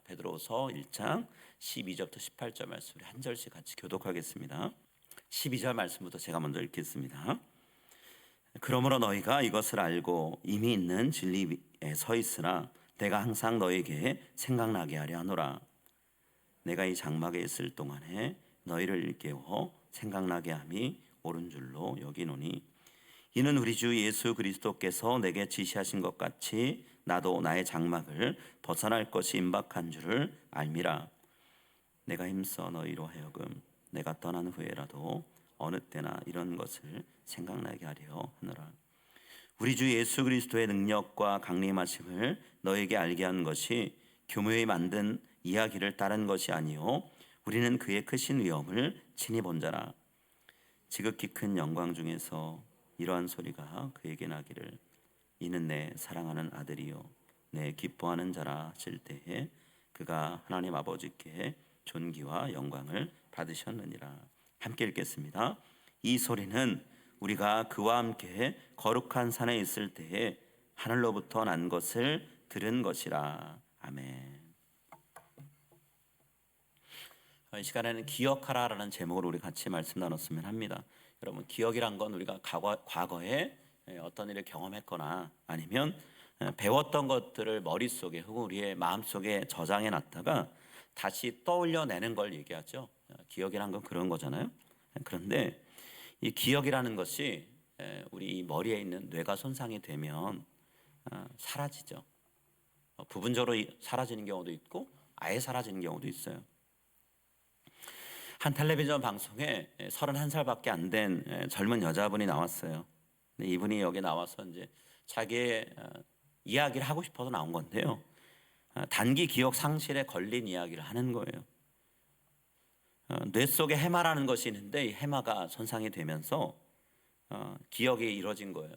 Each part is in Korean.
베드로후서 1장 12절부터 18절 말씀 우리 한 절씩 같이 교독하겠습니다. 12절 말씀부터 제가 먼저 읽겠습니다. 그러므로 너희가 이것을 알고 이미 있는 진리에 서 있으나 내가 항상 너에게 생각나게 하려 하노라. 내가 이 장막에 있을 동안에 너희를 일깨워 생각나게 함이 옳은 줄로 여기노니 이는 우리 주 예수 그리스도께서 내게 지시하신 것 같이 나도 나의 장막을 벗어날 것이 임박한 줄을 알미라. 내가 힘써 너희로 하여금 내가 떠난 후에라도 어느 때나 이런 것을 생각나게 하려 하노라. 우리 주 예수 그리스도의 능력과 강림하심을 너에게 알게 한 것이 교묘히 만든 이야기를 따른 것이 아니요 우리는 그의 크신 위엄을 친히 본 자라. 지극히 큰 영광 중에서 이러한 소리가 그에게 나기를 이는 내 사랑하는 아들이요 내 기뻐하는 자라 하실 때에 그가 하나님 아버지께 존귀와 영광을 받으셨느니라. 함께 읽겠습니다. 이 소리는 우리가 그와 함께 거룩한 산에 있을 때에 하늘로부터 난 것을 들은 것이라. 아멘. 이 시간에는 기억하라라는 제목으로 우리 같이 말씀 나눴으면 합니다. 여러분, 기억이란 건 우리가 과거에 어떤 일을 경험했거나 아니면 배웠던 것들을 머릿속에 혹은 우리의 마음속에 저장해 놨다가 다시 떠올려내는 걸 얘기하죠. 기억이란 건 그런 거잖아요. 그런데 이 기억이라는 것이 우리 머리에 있는 뇌가 손상이 되면 사라지죠. 부분적으로 사라지는 경우도 있고 아예 사라지는 경우도 있어요. 한 텔레비전 방송에 31살밖에 안 된 젊은 여자분이 나왔어요. 근데 이분이 여기 나와서 이제 자기의 이야기를 하고 싶어서 나온 건데요. 단기 기억 상실에 걸린 이야기를 하는 거예요. 뇌 속에 해마라는 것이 있는데 이 해마가 손상이 되면서 기억이 이루어진 거예요.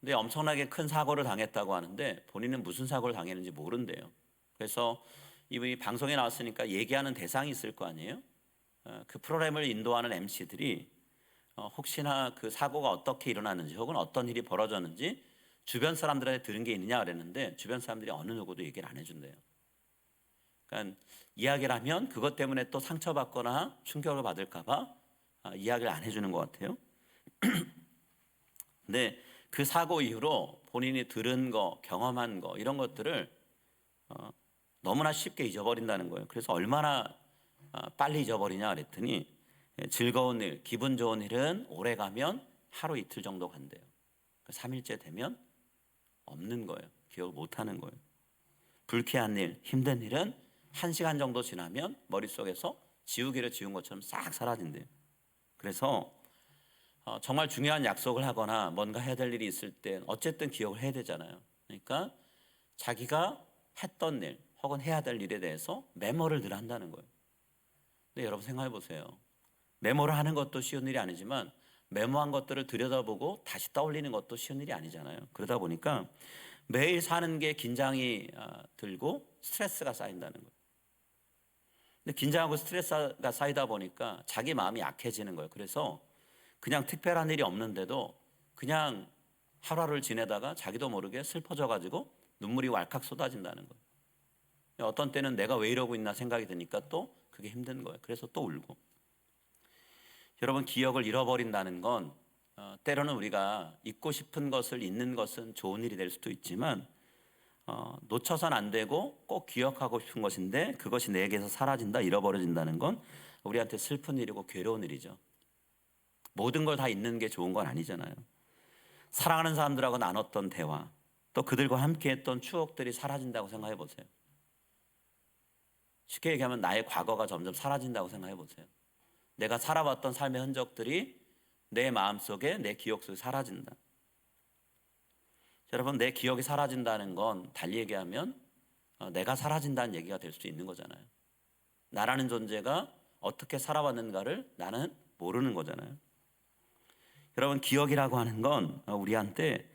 근데 엄청나게 큰 사고를 당했다고 하는데 본인은 무슨 사고를 당했는지 모른대요. 그래서 이분이 방송에 나왔으니까 얘기하는 대상이 있을 거 아니에요. 그 프로그램을 인도하는 MC들이 혹시나 그 사고가 어떻게 일어났는지 혹은 어떤 일이 벌어졌는지 주변 사람들한테 들은 게 있느냐 그랬는데 주변 사람들이 어느 누구도 얘기를 안 해준대요. 그러니까 이야기를 하면 그것 때문에 또 상처받거나 충격을 받을까 봐 이야기를 안 해주는 것 같아요. 근데 그 사고 이후로 본인이 들은 거, 경험한 거 이런 것들을 너무나 쉽게 잊어버린다는 거예요. 그래서 얼마나 빨리 잊어버리냐 그랬더니 즐거운 일, 기분 좋은 일은 오래 가면 하루 이틀 정도 간대요. 3일째 되면 없는 거예요. 기억을 못하는 거예요. 불쾌한 일, 힘든 일은 1시간 정도 지나면 머릿속에서 지우개를 지운 것처럼 싹 사라진대요. 그래서 정말 중요한 약속을 하거나 뭔가 해야 될 일이 있을 때 어쨌든 기억을 해야 되잖아요. 그러니까 자기가 했던 일 혹은 해야 될 일에 대해서 메모를 늘 한다는 거예요. 근데 여러분 생각해 보세요. 메모를 하는 것도 쉬운 일이 아니지만 메모한 것들을 들여다보고 다시 떠올리는 것도 쉬운 일이 아니잖아요. 그러다 보니까 매일 사는 게 긴장이 들고 스트레스가 쌓인다는 거예요. 근데 긴장하고 스트레스가 쌓이다 보니까 자기 마음이 약해지는 거예요. 그래서 그냥 특별한 일이 없는데도 그냥 하루를 지내다가 자기도 모르게 슬퍼져가지고 눈물이 왈칵 쏟아진다는 거예요. 어떤 때는 내가 왜 이러고 있나 생각이 드니까 또 그게 힘든 거예요. 그래서 또 울고. 여러분, 기억을 잃어버린다는 건 때로는 우리가 잊고 싶은 것을 잊는 것은 좋은 일이 될 수도 있지만 놓쳐선 안 되고 꼭 기억하고 싶은 것인데 그것이 내게서 사라진다, 잃어버려진다는 건 우리한테 슬픈 일이고 괴로운 일이죠. 모든 걸 다 잊는 게 좋은 건 아니잖아요. 사랑하는 사람들하고 나눴던 대화, 또 그들과 함께 했던 추억들이 사라진다고 생각해 보세요. 쉽게 얘기하면 나의 과거가 점점 사라진다고 생각해 보세요. 내가 살아왔던 삶의 흔적들이 내 마음속에, 내 기억 속에 사라진다. 여러분, 내 기억이 사라진다는 건 달리 얘기하면 내가 사라진다는 얘기가 될 수 있는 거잖아요. 나라는 존재가 어떻게 살아왔는가를 나는 모르는 거잖아요. 여러분, 기억이라고 하는 건 우리한테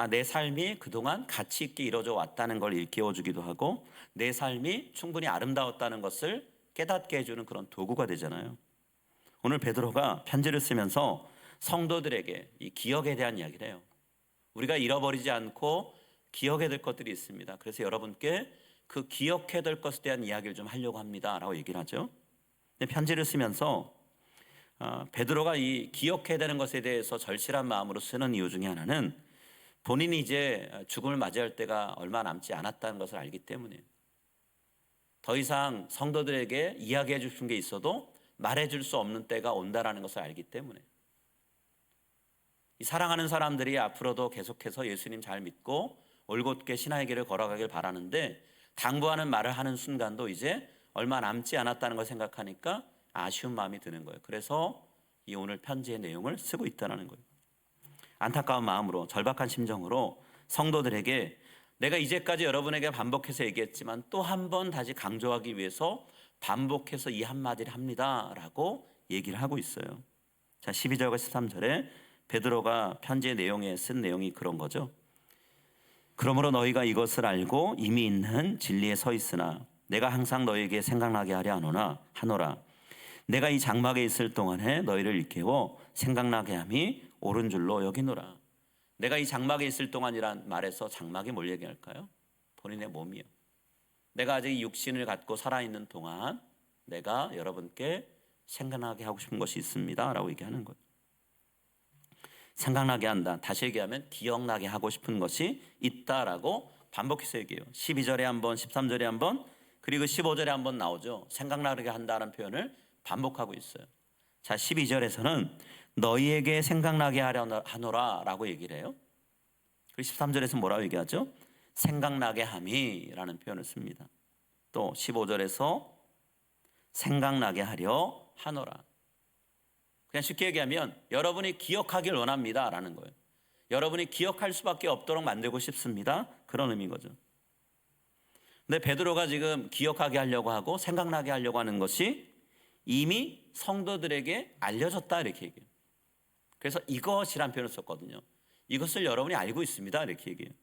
내 삶이 그동안 가치 있게 이루어져 왔다는 걸 일깨워주기도 하고 내 삶이 충분히 아름다웠다는 것을 깨닫게 해주는 그런 도구가 되잖아요. 오늘 베드로가 편지를 쓰면서 성도들에게 이 기억에 대한 이야기를 해요. 우리가 잃어버리지 않고 기억해야 될 것들이 있습니다. 그래서 여러분께 그 기억해야 될 것에 대한 이야기를 좀 하려고 합니다라고 얘기를 하죠. 근데 편지를 쓰면서 베드로가 이 기억해야 되는 것에 대해서 절실한 마음으로 쓰는 이유 중에 하나는 본인이 이제 죽음을 맞이할 때가 얼마 남지 않았다는 것을 알기 때문에 더 이상 성도들에게 이야기해 줄 게 있어도 말해줄 수 없는 때가 온다라는 것을 알기 때문에 이 사랑하는 사람들이 앞으로도 계속해서 예수님 잘 믿고 올곧게 신앙의 길을 걸어가길 바라는데 당부하는 말을 하는 순간도 이제 얼마 남지 않았다는 걸 생각하니까 아쉬운 마음이 드는 거예요. 그래서 이 오늘 편지의 내용을 쓰고 있다는 거예요. 안타까운 마음으로 절박한 심정으로 성도들에게 내가 이제까지 여러분에게 반복해서 얘기했지만 또 한 번 다시 강조하기 위해서 반복해서 이 한마디를 합니다라고 얘기를 하고 있어요. 자, 12절과 13절에 베드로가 편지의 내용에 쓴 내용이 그런 거죠. 그러므로 너희가 이것을 알고 이미 있는 진리에 서 있으나 내가 항상 너희에게 생각나게 하려 하노라. 내가 이 장막에 있을 동안에 너희를 일깨워 생각나게 함이 옳은 줄로 여기노라. 내가 이 장막에 있을 동안이란 말에서 장막이 뭘 얘기할까요? 본인의 몸이요. 내가 아직 이 육신을 갖고 살아있는 동안 내가 여러분께 생각나게 하고 싶은 것이 있습니다 라고 얘기하는 거예요. 생각나게 한다. 다시 얘기하면 기억나게 하고 싶은 것이 있다라고 반복해서 얘기해요. 12절에 한 번, 13절에 한 번, 그리고 15절에 한 번 나오죠. 생각나게 한다는 표현을 반복하고 있어요. 자, 12절에서는 너희에게 생각나게 하노라 라고 얘기를 해요. 그리고 13절에서 뭐라고 얘기하죠? 생각나게 함이 라는 표현을 씁니다. 또 15절에서 생각나게 하려 하노라. 그냥 쉽게 얘기하면 여러분이 기억하길 원합니다 라는 거예요. 여러분이 기억할 수밖에 없도록 만들고 싶습니다. 그런 의미인 거죠. 근데 베드로가 지금 기억하게 하려고 하고 생각나게 하려고 하는 것이 이미 성도들에게 알려졌다 이렇게 얘기해요. 그래서 이것이란 표현을 썼거든요. 이것을 여러분이 알고 있습니다 이렇게 얘기해요.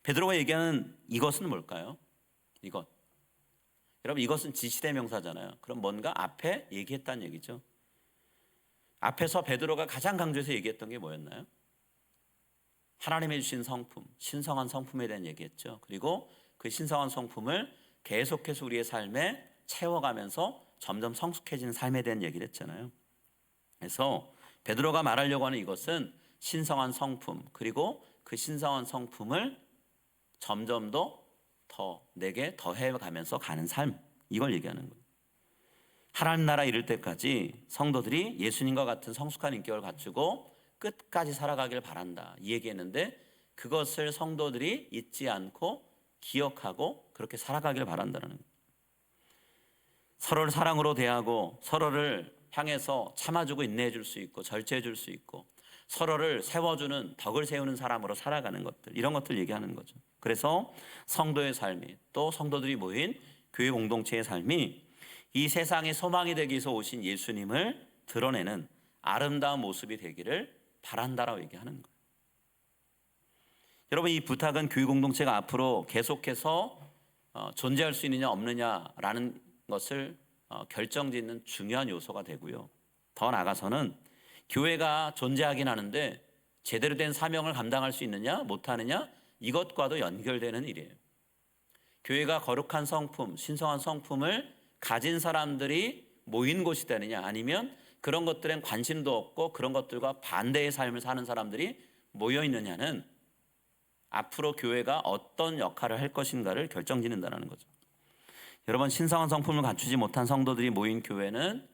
베드로가 얘기하는 이것은 뭘까요? 이것. 여러분 이것은 지시대명사잖아요. 그럼 뭔가 앞에 얘기했다는 얘기죠. 앞에서 베드로가 가장 강조해서 얘기했던 게 뭐였나요? 하나님이 주신 성품, 신성한 성품에 대한 얘기했죠. 그리고 그 신성한 성품을 계속해서 우리의 삶에 채워가면서 점점 성숙해지는 삶에 대한 얘기를 했잖아요. 그래서 베드로가 말하려고 하는 이것은 신성한 성품, 그리고 그 신성한 성품을 점점 더 내게 더해가면서 가는 삶, 이걸 얘기하는 거예요. 하나님 나라 이를 때까지 성도들이 예수님과 같은 성숙한 인격을 갖추고 끝까지 살아가길 바란다 이 얘기했는데 그것을 성도들이 잊지 않고 기억하고 그렇게 살아가길 바란다는 거예요. 서로를 사랑으로 대하고 서로를 향해서 참아주고 인내해줄 수 있고 절제해줄 수 있고 서로를 세워주는 덕을 세우는 사람으로 살아가는 것들, 이런 것들 얘기하는 거죠. 그래서 성도의 삶이, 또 성도들이 모인 교회 공동체의 삶이 이 세상의 소망이 되기 위해서 오신 예수님을 드러내는 아름다운 모습이 되기를 바란다라고 얘기하는 거예요. 여러분 이 부탁은 교회 공동체가 앞으로 계속해서 존재할 수 있느냐 없느냐라는 것을 결정짓는 중요한 요소가 되고요. 더 나아가서는 교회가 존재하긴 하는데 제대로 된 사명을 감당할 수 있느냐 못하느냐 이것과도 연결되는 일이에요. 교회가 거룩한 성품, 신성한 성품을 가진 사람들이 모인 곳이 되느냐 아니면 그런 것들엔 관심도 없고 그런 것들과 반대의 삶을 사는 사람들이 모여 있느냐는 앞으로 교회가 어떤 역할을 할 것인가를 결정짓는다는 거죠. 여러분 신성한 성품을 갖추지 못한 성도들이 모인 교회는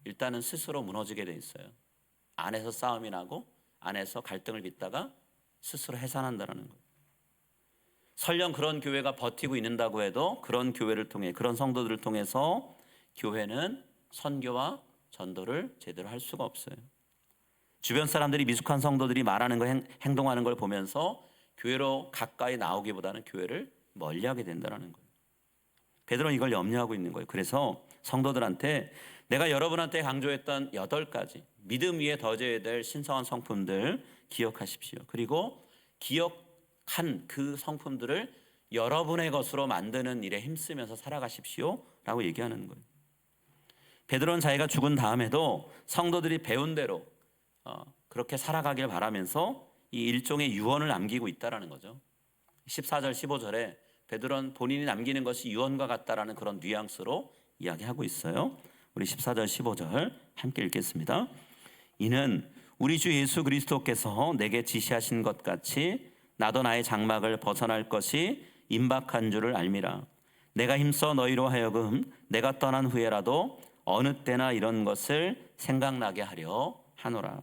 일단은 스스로 무너지게 돼 있어요. 안에서 싸움이 나고 안에서 갈등을 빚다가 스스로 해산한다는 거예요. 설령 그런 교회가 버티고 있는다고 해도 그런 교회를 통해 그런 성도들을 통해서 교회는 선교와 전도를 제대로 할 수가 없어요. 주변 사람들이 미숙한 성도들이 말하는 거 행동하는 걸 보면서 교회로 가까이 나오기보다는 교회를 멀리하게 된다는 거예요. 베드로는 이걸 염려하고 있는 거예요. 그래서 성도들한테 내가 여러분한테 강조했던 8가지 믿음 위에 더져야 될 신성한 성품들 기억하십시오. 그리고 기억한 그 성품들을 여러분의 것으로 만드는 일에 힘쓰면서 살아가십시오 라고 얘기하는 거예요. 베드로는 자기가 죽은 다음에도 성도들이 배운 대로 그렇게 살아가길 바라면서 이 일종의 유언을 남기고 있다는 거죠. 14절 15절에 베드로는 본인이 남기는 것이 유언과 같다라는 그런 뉘앙스로 이야기하고 있어요. 우리 14절 15절 함께 읽겠습니다. 이는 우리 주 예수 그리스도께서 내게 지시하신 것 같이 나도 나의 장막을 벗어날 것이 임박한 줄을 알미라. 내가 힘써 너희로 하여금 내가 떠난 후에라도 어느 때나 이런 것을 생각나게 하려 하노라.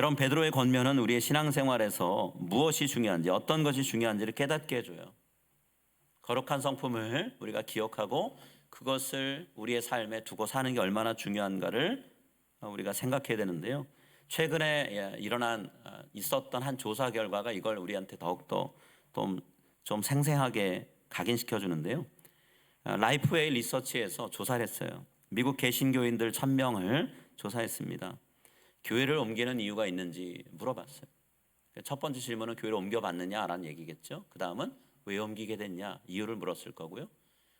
여러분, 베드로의 권면은 우리의 신앙생활에서 무엇이 중요한지, 어떤 것이 중요한지를 깨닫게 해줘요. 거룩한 성품을 우리가 기억하고 그것을 우리의 삶에 두고 사는 게 얼마나 중요한가를 우리가 생각해야 되는데요. 최근에 있었던 한 조사 결과가 이걸 우리한테 더욱더 좀 생생하게 각인시켜 주는데요. 라이프웨이 리서치에서 조사를 했어요. 미국 개신교인들 1000명을 조사했습니다. 교회를 옮기는 이유가 있는지 물어봤어요. 첫 번째 질문은 교회를 옮겨봤느냐라는 얘기겠죠. 그 다음은 왜 옮기게 됐냐, 이유를 물었을 거고요.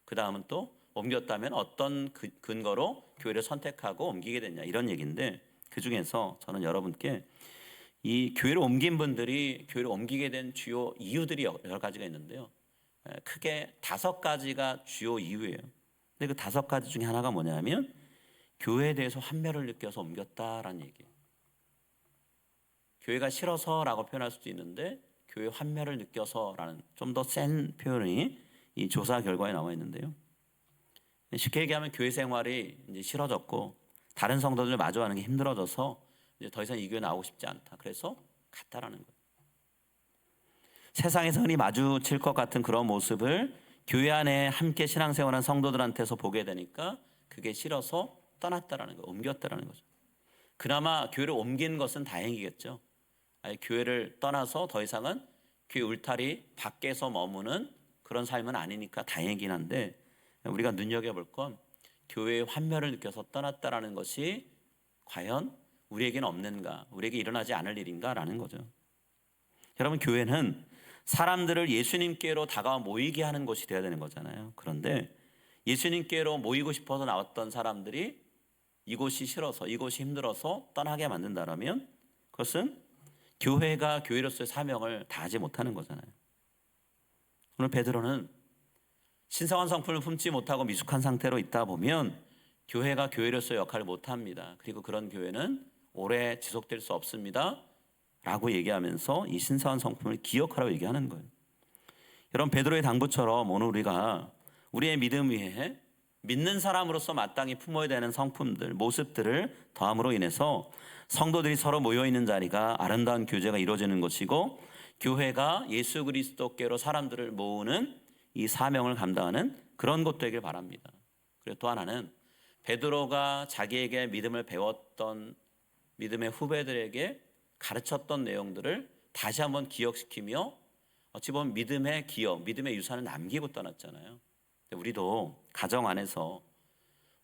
그 다음은 또 옮겼다면 어떤 근거로 교회를 선택하고 옮기게 됐냐, 이런 얘기인데, 그 중에서 저는 여러분께 이 교회를 옮긴 분들이 교회를 옮기게 된 주요 이유들이 여러 가지가 있는데요. 크게 5가지가 주요 이유예요. 근데 그 5가지 중에 하나가 뭐냐면 교회에 대해서 환멸을 느껴서 옮겼다라는 얘기예요. 교회가 싫어서라고 표현할 수도 있는데 교회 환멸을 느껴서라는 좀 더 센 표현이 이 조사 결과에 나와 있는데요. 쉽게 얘기하면 교회 생활이 이제 싫어졌고 다른 성도들 마주하는 게 힘들어져서 이제 더 이상 이 교회 나오고 싶지 않다. 그래서 갔다라는 거예요. 세상에서 흔히 마주칠 것 같은 그런 모습을 교회 안에 함께 신앙생활한 성도들한테서 보게 되니까 그게 싫어서 떠났다라는 거예요. 옮겼다라는 거죠. 그나마 교회를 옮긴 것은 다행이겠죠. 교회를 떠나서 더 이상은 교회 울타리 밖에서 머무는 그런 삶은 아니니까 다행이긴 한데, 우리가 눈여겨볼 건 교회의 환멸을 느껴서 떠났다라는 것이 과연 우리에게는 없는가, 우리에게 일어나지 않을 일인가라는 거죠. 여러분, 교회는 사람들을 예수님께로 다가와 모이게 하는 곳이 되어야 되는 거잖아요. 그런데 예수님께로 모이고 싶어서 나왔던 사람들이 이곳이 싫어서, 이곳이 힘들어서 떠나게 만든다면 그것은 교회가 교회로서의 사명을 다하지 못하는 거잖아요. 오늘 베드로는 신성한 성품을 품지 못하고 미숙한 상태로 있다 보면 교회가 교회로서의 역할을 못합니다. 그리고 그런 교회는 오래 지속될 수 없습니다 라고 얘기하면서 이 신성한 성품을 기억하라고 얘기하는 거예요. 여러분, 베드로의 당부처럼 오늘 우리가 우리의 믿음 위에 믿는 사람으로서 마땅히 품어야 되는 성품들, 모습들을 더함으로 인해서 성도들이 서로 모여있는 자리가 아름다운 교제가 이루어지는 것이고, 교회가 예수 그리스도께로 사람들을 모으는 이 사명을 감당하는 그런 곳 되길 바랍니다. 그리고 또 하나는 베드로가 자기에게 믿음을 배웠던 믿음의 후배들에게 가르쳤던 내용들을 다시 한번 기억시키며 어찌 보면 믿음의 기억, 믿음의 유산을 남기고 떠났잖아요. 우리도 가정 안에서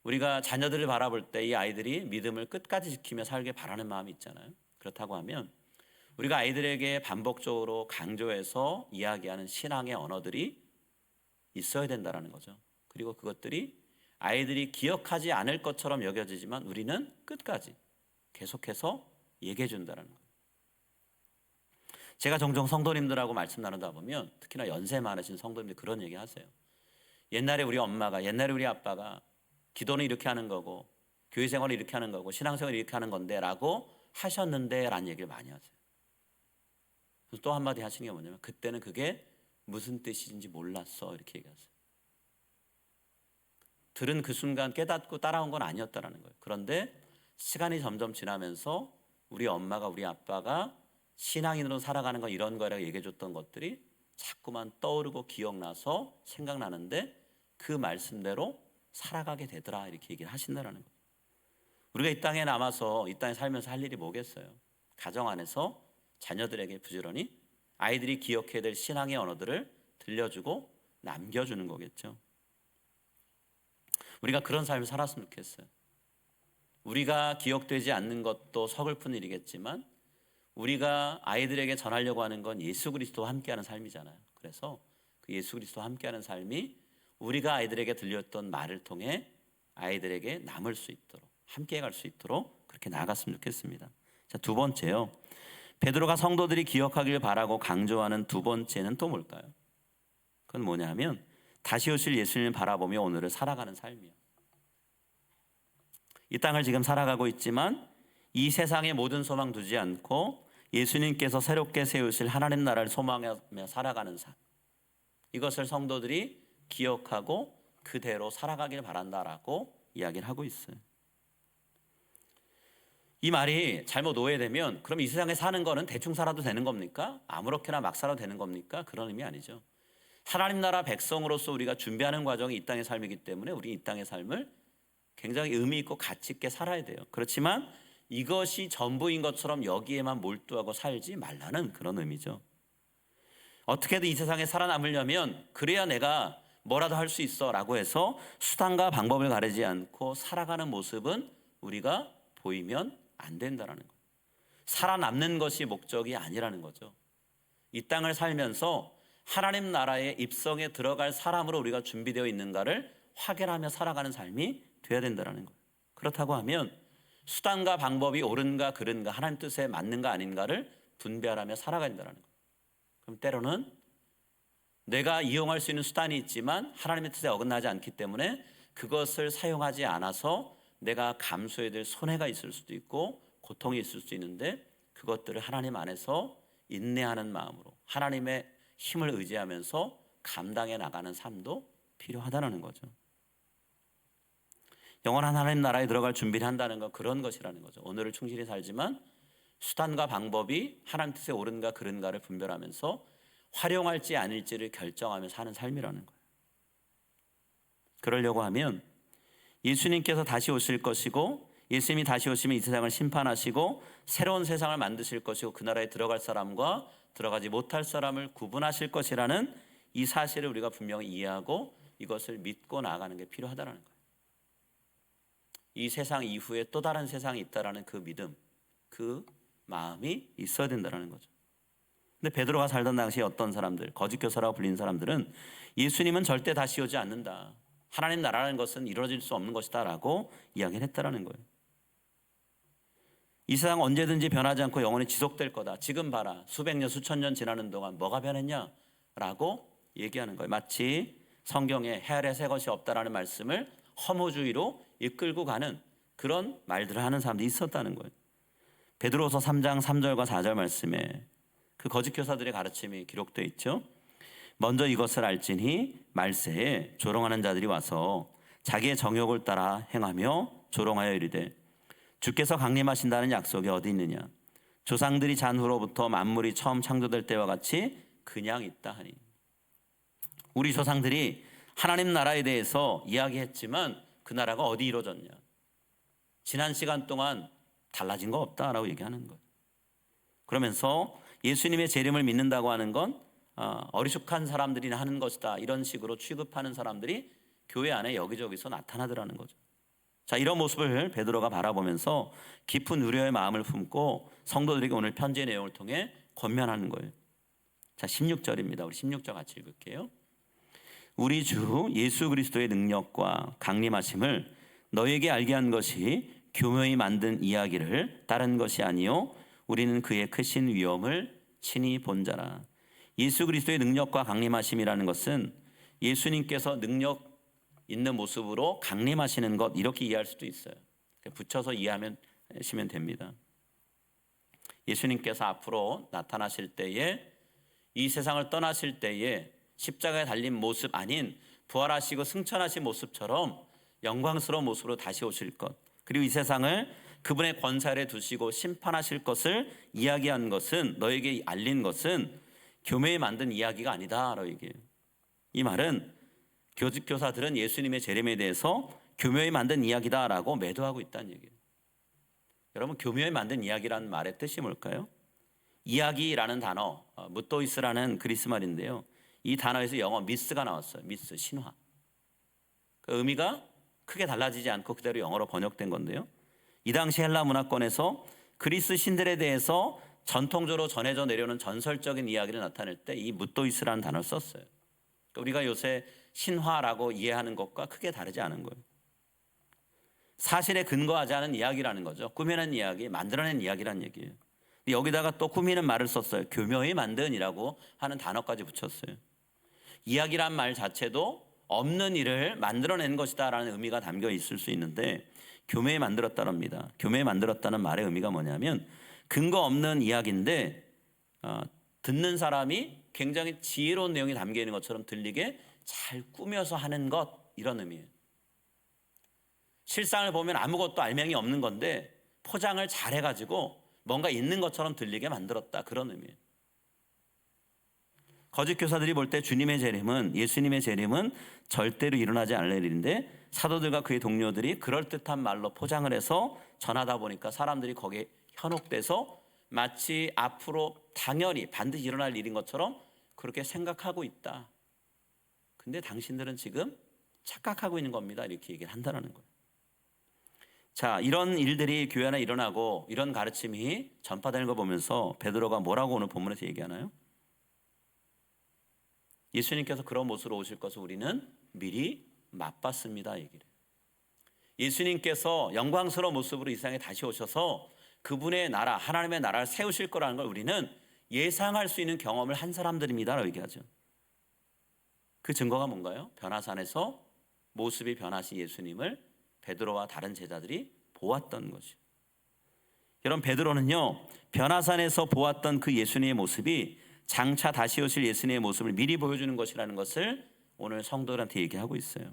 우리가 자녀들을 바라볼 때 이 아이들이 믿음을 끝까지 지키며 살길 바라는 마음이 있잖아요. 그렇다고 하면 우리가 아이들에게 반복적으로 강조해서 이야기하는 신앙의 언어들이 있어야 된다는 거죠. 그리고 그것들이 아이들이 기억하지 않을 것처럼 여겨지지만 우리는 끝까지 계속해서 얘기해 준다는 거예요. 제가 종종 성도님들하고 말씀 나누다 보면 특히나 연세 많으신 성도님들 그런 얘기 하세요. 옛날에 우리 엄마가, 옛날에 우리 아빠가 기도는 이렇게 하는 거고 교회 생활을 이렇게 하는 거고 신앙생활을 이렇게 하는 건데 라고 하셨는데 라는 얘기를 많이 하세요. 그래서 또 한마디 하시는 게 뭐냐면 그때는 그게 무슨 뜻인지 몰랐어, 이렇게 얘기하세요. 들은 그 순간 깨닫고 따라온 건 아니었다라는 거예요. 그런데 시간이 점점 지나면서 우리 엄마가, 우리 아빠가 신앙인으로 살아가는 건 이런 거라고 얘기해 줬던 것들이 자꾸만 떠오르고 기억나서 생각나는데 그 말씀대로 살아가게 되더라, 이렇게 얘기를 하신다는 거예요. 우리가 이 땅에 남아서 이 땅에 살면서 할 일이 뭐겠어요? 가정 안에서 자녀들에게 부지런히 아이들이 기억해야 될 신앙의 언어들을 들려주고 남겨주는 거겠죠. 우리가 그런 삶을 살았으면 좋겠어요. 우리가 기억되지 않는 것도 서글픈 일이겠지만 우리가 아이들에게 전하려고 하는 건 예수 그리스도와 함께하는 삶이잖아요. 그래서 그 예수 그리스도와 함께하는 삶이 우리가 아이들에게 들렸던 말을 통해 아이들에게 남을 수 있도록, 함께 갈 수 있도록 그렇게 나아갔으면 좋겠습니다. 자, 두 번째요. 베드로가 성도들이 기억하길 바라고 강조하는 두 번째는 또 뭘까요? 그건 뭐냐면 다시 오실 예수님을 바라보며 오늘을 살아가는 삶이에요. 이 땅을 지금 살아가고 있지만 이 세상의 모든 소망 두지 않고 예수님께서 새롭게 세우실 하나님 나라를 소망하며 살아가는 삶, 이것을 성도들이 기억하고 그대로 살아가길 바란다라고 이야기를 하고 있어요. 이 말이 잘못 오해되면 그럼 이 세상에 사는 거는 대충 살아도 되는 겁니까? 아무렇게나 막 살아도 되는 겁니까? 그런 의미 아니죠. 하나님 나라 백성으로서 우리가 준비하는 과정이 이 땅의 삶이기 때문에 우리 이 땅의 삶을 굉장히 의미 있고 가치 있게 살아야 돼요. 그렇지만 이것이 전부인 것처럼 여기에만 몰두하고 살지 말라는 그런 의미죠. 어떻게든 이 세상에 살아남으려면 그래야 내가 뭐라도 할 수 있어 라고 해서 수단과 방법을 가리지 않고 살아가는 모습은 우리가 보이면 안 된다는 거예요. 살아남는 것이 목적이 아니라는 거죠. 이 땅을 살면서 하나님 나라의 입성에 들어갈 사람으로 우리가 준비되어 있는가를 확인하며 살아가는 삶이 되어야 된다는 거예요. 그렇다고 하면 수단과 방법이 옳은가 그른가 하나님 뜻에 맞는가 아닌가를 분별하며 살아가야 된다는 거예요. 그럼 때로는 내가 이용할 수 있는 수단이 있지만 하나님의 뜻에 어긋나지 않기 때문에 그것을 사용하지 않아서 내가 감수해야 될 손해가 있을 수도 있고 고통이 있을 수도 있는데 그것들을 하나님 안에서 인내하는 마음으로 하나님의 힘을 의지하면서 감당해 나가는 삶도 필요하다는 거죠. 영원한 하나님 나라에 들어갈 준비를 한다는 건 그런 것이라는 거죠. 오늘을 충실히 살지만 수단과 방법이 하나님 뜻에 옳은가 그른가를 분별하면서 활용할지 아닐지를 결정하며 사는 삶이라는 거예요. 그러려고 하면 예수님께서 다시 오실 것이고 예수님이 다시 오시면 이 세상을 심판하시고 새로운 세상을 만드실 것이고 그 나라에 들어갈 사람과 들어가지 못할 사람을 구분하실 것이라는 이 사실을 우리가 분명히 이해하고 이것을 믿고 나아가는 게 필요하다는 거예요. 이 세상 이후에 또 다른 세상이 있다라는 그 믿음, 그 마음이 있어야 된다는 거죠. 근데 베드로가 살던 당시에 어떤 사람들, 거짓 교사라고 불리는 사람들은 예수님은 절대 다시 오지 않는다, 하나님 나라라는 것은 이루어질 수 없는 것이다 라고 이야기를 했다는 거예요. 이 세상 언제든지 변하지 않고 영원히 지속될 거다. 지금 봐라, 수백 년 수천 년 지나는 동안 뭐가 변했냐 라고 얘기하는 거예요. 마치 성경에 해 아래 새 것이 없다라는 말씀을 허무주의로 이끌고 가는 그런 말들을 하는 사람들이 있었다는 거예요. 베드로서 3장 3절과 4절 말씀에 그 거짓 교사들의 가르침이 기록되어 있죠. 먼저 이것을 알지니 말세에 조롱하는 자들이 와서 자기의 정욕을 따라 행하며 조롱하여 이르되 주께서 강림하신다는 약속이 어디 있느냐. 조상들이 잔 후로부터 만물이 처음 창조될 때와 같이 그냥 있다 하니. 우리 조상들이 하나님 나라에 대해서 이야기했지만 그 나라가 어디 이루어졌냐. 지난 시간 동안 달라진 거 없다라고 얘기하는 거예요. 그러면서 예수님의 재림을 믿는다고 하는 건 어리숙한 사람들이 하는 것이다, 이런 식으로 취급하는 사람들이 교회 안에 여기저기서 나타나더라는 거죠. 자, 이런 모습을 베드로가 바라보면서 깊은 우려의 마음을 품고 성도들에게 오늘 편지의 내용을 통해 권면하는 거예요. 자, 16절입니다. 우리 16절 같이 읽을게요. 우리 주 예수 그리스도의 능력과 강림하심을 너에게 알게 한 것이 교묘히 만든 이야기를 따른 것이 아니요 우리는 그의 크신 위엄을 친히 본 자라. 예수 그리스도의 능력과 강림하심이라는 것은 예수님께서 능력 있는 모습으로 강림하시는 것, 이렇게 이해할 수도 있어요. 붙여서 이해하시면 됩니다. 예수님께서 앞으로 나타나실 때에, 이 세상을 떠나실 때에 십자가에 달린 모습 아닌 부활하시고 승천하신 모습처럼 영광스러운 모습으로 다시 오실 것, 그리고 이 세상을 그분의 권세 아래 두시고 심판하실 것을 이야기한 것은, 너에게 알린 것은 교묘히 만든 이야기가 아니다 라고 얘기해요. 이 말은 교직 교사들은 예수님의 재림에 대해서 교묘히 만든 이야기다라고 매도하고 있다는 얘기예요. 여러분, 교묘히 만든 이야기라는 말의 뜻이 뭘까요? 이야기라는 단어, 무토이스라는 그리스 말인데요, 이 단어에서 영어 미스가 나왔어요. 미스, 신화. 그 의미가 크게 달라지지 않고 그대로 영어로 번역된 건데요, 이 당시 헬라 문화권에서 그리스 신들에 대해서 전통적으로 전해져 내려오는 전설적인 이야기를 나타낼 때 이 무토이스라는 단어를 썼어요. 그러니까 우리가 요새 신화라고 이해하는 것과 크게 다르지 않은 거예요. 사실에 근거하지 않은 이야기라는 거죠. 꾸며낸 이야기, 만들어낸 이야기라는 얘기예요. 여기다가 또 꾸미는 말을 썼어요. 교묘히 만든이라고 하는 단어까지 붙였어요. 이야기란 말 자체도 없는 일을 만들어낸 것이다라는 의미가 담겨 있을 수 있는데 교묘히 만들었다랍니다. 교묘히 만들었다는 말의 의미가 뭐냐면 근거 없는 이야기인데 듣는 사람이 굉장히 지혜로운 내용이 담겨 있는 것처럼 들리게 잘 꾸며서 하는 것, 이런 의미예요. 실상을 보면 아무것도 알맹이 없는 건데 포장을 잘 해가지고 뭔가 있는 것처럼 들리게 만들었다, 그런 의미예요. 거짓 교사들이 볼 때 주님의 재림은, 예수님의 재림은 절대로 일어나지 않을 일인데 사도들과 그의 동료들이 그럴듯한 말로 포장을 해서 전하다 보니까 사람들이 거기에 현혹돼서 마치 앞으로 당연히 반드시 일어날 일인 것처럼 그렇게 생각하고 있다. 근데 당신들은 지금 착각하고 있는 겁니다, 이렇게 얘기를 한다는 거예요. 자, 이런 일들이 교회 안에 일어나고 이런 가르침이 전파되는 거 보면서 베드로가 뭐라고 오늘 본문에서 얘기하나요? 예수님께서 그런 모습으로 오실 것을 우리는 미리 맛봤습니다, 얘기를. 예수님께서 영광스러운 모습으로 이 세상에 다시 오셔서 그분의 나라, 하나님의 나라를 세우실 거라는 걸 우리는 예상할 수 있는 경험을 한 사람들입니다라고 얘기하죠. 그 증거가 뭔가요? 변화산에서 모습이 변하신 예수님을 베드로와 다른 제자들이 보았던 것이죠. 여러분, 베드로는요, 변화산에서 보았던 그 예수님의 모습이 장차 다시 오실 예수님의 모습을 미리 보여주는 것이라는 것을 오늘 성도들한테 얘기하고 있어요.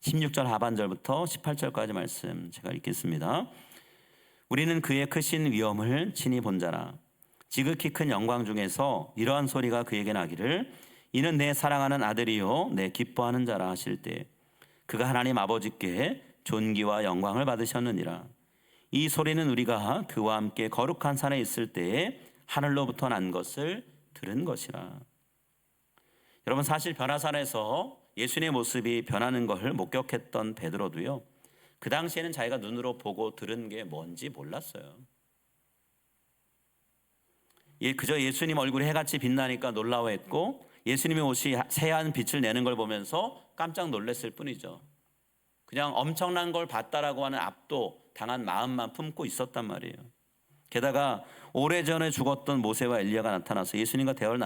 16절 하반절부터 18절까지 말씀 제가 읽겠습니다. 우리는 그의 크신 위엄을 친히 본 자라. 지극히 큰 영광 중에서 이러한 소리가 그에게 나기를 이는 내 사랑하는 아들이요 내 기뻐하는 자라 하실 때 그가 하나님 아버지께 존귀와 영광을 받으셨느니라. 이 소리는 우리가 그와 함께 거룩한 산에 있을 때에 하늘로부터 난 것을 들은 것이라. 여러분, 사실 변화산에서 예수님의 모습이 변하는 것을 목격했던 베드로도요, 그 당시에는 자기가 눈으로 보고 들은 게 뭔지 몰랐어요. 그저 예수님 얼굴이 해같이 빛나니까 놀라워했고 예수님의 옷이 새하얀 빛을 내는 걸 보면서 깜짝 놀랐을 뿐이죠. 그냥 엄청난 걸 봤다라고 하는 압도 당한 마음만 품고 있었단 말이에요. 게다가 오래전에 죽었던 모세와 엘리야가 나타나서 예수님과 대화를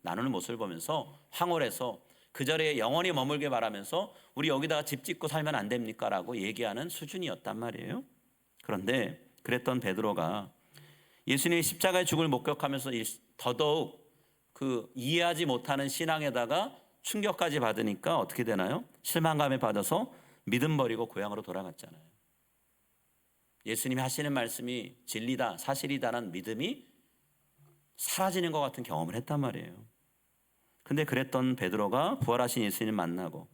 나누는 모습을 보면서 황홀해서 그 자리에 영원히 머물게 바라면서 우리 여기다가 집 짓고 살면 안 됩니까? 라고 얘기하는 수준이었단 말이에요. 그런데 그랬던 베드로가 예수님이 십자가의 죽음을 목격하면서 더더욱 그 이해하지 못하는 신앙에다가 충격까지 받으니까 어떻게 되나요? 실망감에 빠져서 믿음 버리고 고향으로 돌아갔잖아요. 예수님이 하시는 말씀이 진리다, 사실이다라는 믿음이 사라지는 것 같은 경험을 했단 말이에요. 근데 그랬던 베드로가 부활하신 예수님 만나고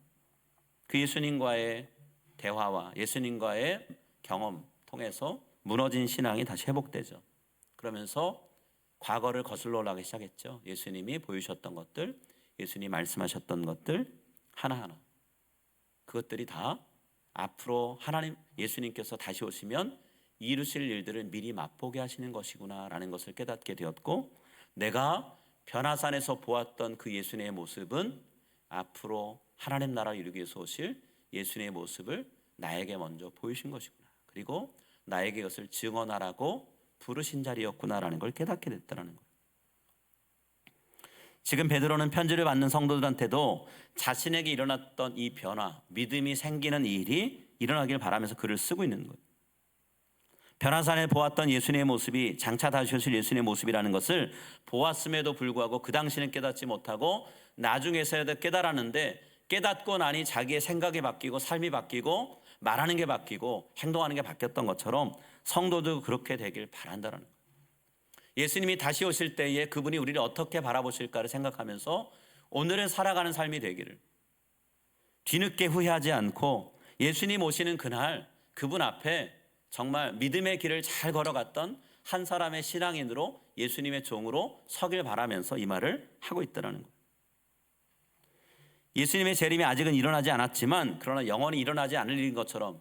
그 예수님과의 대화와 예수님과의 경험 통해서 무너진 신앙이 다시 회복되죠. 그러면서 과거를 거슬러 올라가기 시작했죠. 예수님이 보여주셨던 것들, 예수님이 말씀하셨던 것들 하나하나, 그것들이 다 앞으로 하나님 예수님께서 다시 오시면 이루실 일들을 미리 맛보게 하시는 것이구나라는 것을 깨닫게 되었고, 내가 변화산에서 보았던 그 예수님의 모습은 앞으로 하나님 나라를 이루기 위해서 오실 예수님의 모습을 나에게 먼저 보이신 것이구나, 그리고 나에게 이것을 증언하라고 부르신 자리였구나라는 걸 깨닫게 됐다는 거예요. 지금 베드로는 편지를 받는 성도들한테도 자신에게 일어났던 이 변화, 믿음이 생기는 이 일이 일어나길 바라면서 글을 쓰고 있는 거예요. 변화산에 보았던 예수님의 모습이 장차 다시 오실 예수님의 모습이라는 것을 보았음에도 불구하고 그 당시는 깨닫지 못하고 나중에서야 깨달았는데, 깨닫고 나니 자기의 생각이 바뀌고 삶이 바뀌고 말하는 게 바뀌고 행동하는 게 바뀌었던 것처럼 성도도 그렇게 되길 바란다는 거예요. 예수님이 다시 오실 때에 그분이 우리를 어떻게 바라보실까를 생각하면서 오늘은 살아가는 삶이 되기를, 뒤늦게 후회하지 않고 예수님 오시는 그날 그분 앞에 정말 믿음의 길을 잘 걸어갔던 한 사람의 신앙인으로, 예수님의 종으로 서길 바라면서 이 말을 하고 있다는 거예요. 예수님의 재림이 아직은 일어나지 않았지만 그러나 영원히 일어나지 않을 일인 것처럼,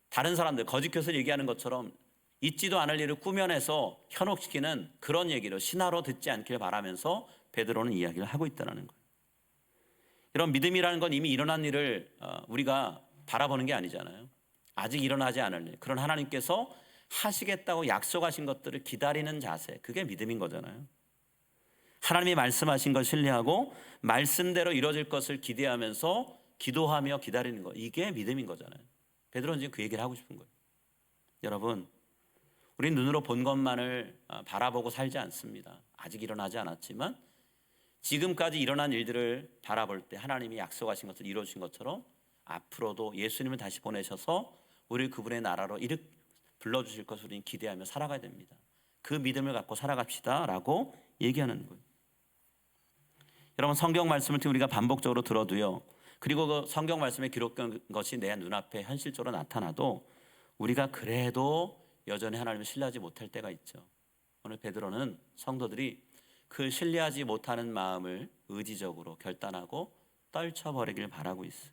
다른 사람들 거짓 교사를 얘기하는 것처럼 있지도 않을 일을 꾸며내서 현혹시키는 그런 얘기를 신화로 듣지 않길 바라면서 베드로는 이야기를 하고 있다는 거예요. 이런 믿음이라는 건 이미 일어난 일을 우리가 바라보는 게 아니잖아요. 아직 일어나지 않을 일, 그런 하나님께서 하시겠다고 약속하신 것들을 기다리는 자세, 그게 믿음인 거잖아요. 하나님이 말씀하신 걸 신뢰하고 말씀대로 이루어질 것을 기대하면서 기도하며 기다리는 거, 이게 믿음인 거잖아요. 베드로는 지금 그 얘기를 하고 싶은 거예요. 여러분, 우린 눈으로 본 것만을 바라보고 살지 않습니다. 아직 일어나지 않았지만 지금까지 일어난 일들을 바라볼 때 하나님이 약속하신 것을 이루어주신 것처럼 앞으로도 예수님을 다시 보내셔서 우리를 그분의 나라로 불러주실 것을 우리는 기대하며 살아가야 됩니다. 그 믿음을 갖고 살아갑시다 라고 얘기하는 거예요. 여러분, 성경 말씀을 우리가 반복적으로 들어도요, 그리고 그 성경 말씀에 기록된 것이 내 눈앞에 현실적으로 나타나도 우리가 그래도 여전히 하나님을 신뢰하지 못할 때가 있죠. 오늘 베드로는 성도들이 그 신뢰하지 못하는 마음을 의지적으로 결단하고 떨쳐버리길 바라고 있어요.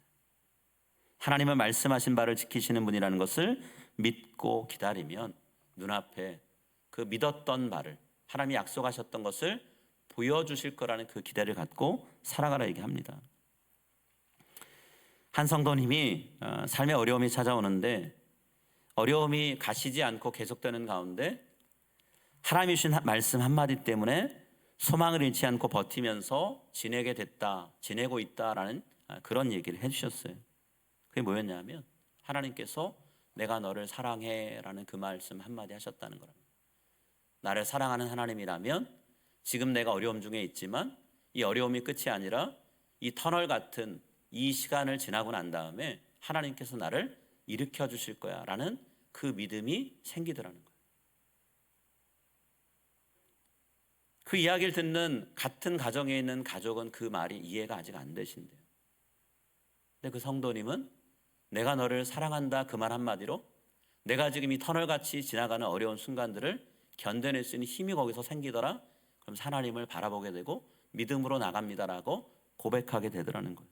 하나님은 말씀하신 바를 지키시는 분이라는 것을 믿고 기다리면 눈앞에 그 믿었던 바를, 하나님이 약속하셨던 것을 보여주실 거라는 그 기대를 갖고 살아가라 얘기합니다. 한 성도님이 삶의 어려움이 찾아오는데 어려움이 가시지 않고 계속되는 가운데 하나님이 주신 말씀 한마디 때문에 소망을 잃지 않고 버티면서 지내고 있다라는 그런 얘기를 해주셨어요. 그게 뭐였냐면 하나님께서 내가 너를 사랑해 라는 그 말씀 한마디 하셨다는 겁니다. 나를 사랑하는 하나님이라면 지금 내가 어려움 중에 있지만 이 어려움이 끝이 아니라 이 터널 같은 이 시간을 지나고 난 다음에 하나님께서 나를 일으켜 주실 거야 라는 그 믿음이 생기더라는 거예요. 그 이야기를 듣는 같은 가정에 있는 가족은 그 말이 이해가 아직 안 되신대요. 근데 그 성도님은 내가 너를 사랑한다 그 말 한마디로 내가 지금 이 터널같이 지나가는 어려운 순간들을 견뎌낼 수 있는 힘이 거기서 생기더라. 그럼 하나님을 바라보게 되고 믿음으로 나갑니다라고 고백하게 되더라는 거예요.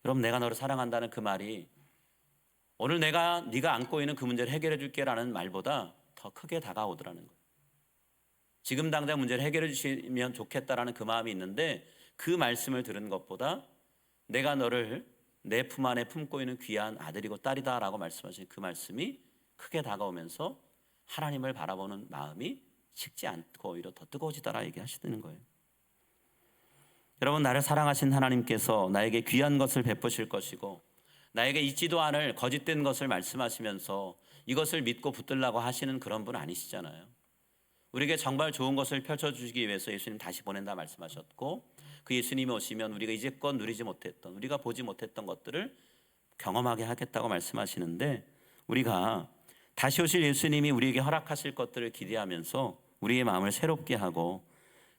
여러분, 내가 너를 사랑한다는 그 말이 오늘 네가 안고 있는 그 문제를 해결해 줄게라는 말보다 더 크게 다가오더라는 거예요. 지금 당장 문제를 해결해 주시면 좋겠다라는 그 마음이 있는데 그 말씀을 들은 것보다 내가 너를 내 품 안에 품고 있는 귀한 아들이고 딸이다라고 말씀하신 그 말씀이 크게 다가오면서 하나님을 바라보는 마음이 식지 않고 오히려 더 뜨거워지더라 얘기하시는 거예요. 여러분, 나를 사랑하신 하나님께서 나에게 귀한 것을 베푸실 것이고 나에게 있지도 않을 거짓된 것을 말씀하시면서 이것을 믿고 붙들라고 하시는 그런 분 아니시잖아요. 우리에게 정말 좋은 것을 펼쳐주시기 위해서 예수님 다시 보낸다 말씀하셨고 그 예수님이 오시면 우리가 이제껏 누리지 못했던, 우리가 보지 못했던 것들을 경험하게 하겠다고 말씀하시는데 우리가 다시 오실 예수님이 우리에게 허락하실 것들을 기대하면서 우리의 마음을 새롭게 하고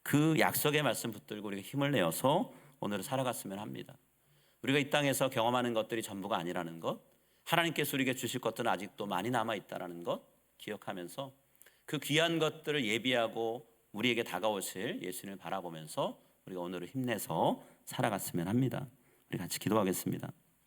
그 약속의 말씀 붙들고 우리가 힘을 내어서 오늘을 살아갔으면 합니다. 우리가 이 땅에서 경험하는 것들이 전부가 아니라는 것, 하나님께서 우리에게 주실 것들은 아직도 많이 남아있다는 것 기억하면서 그 귀한 것들을 예비하고 우리에게 다가오실 예수님을 바라보면서 우리가 오늘을 힘내서 살아갔으면 합니다. 우리 같이 기도하겠습니다.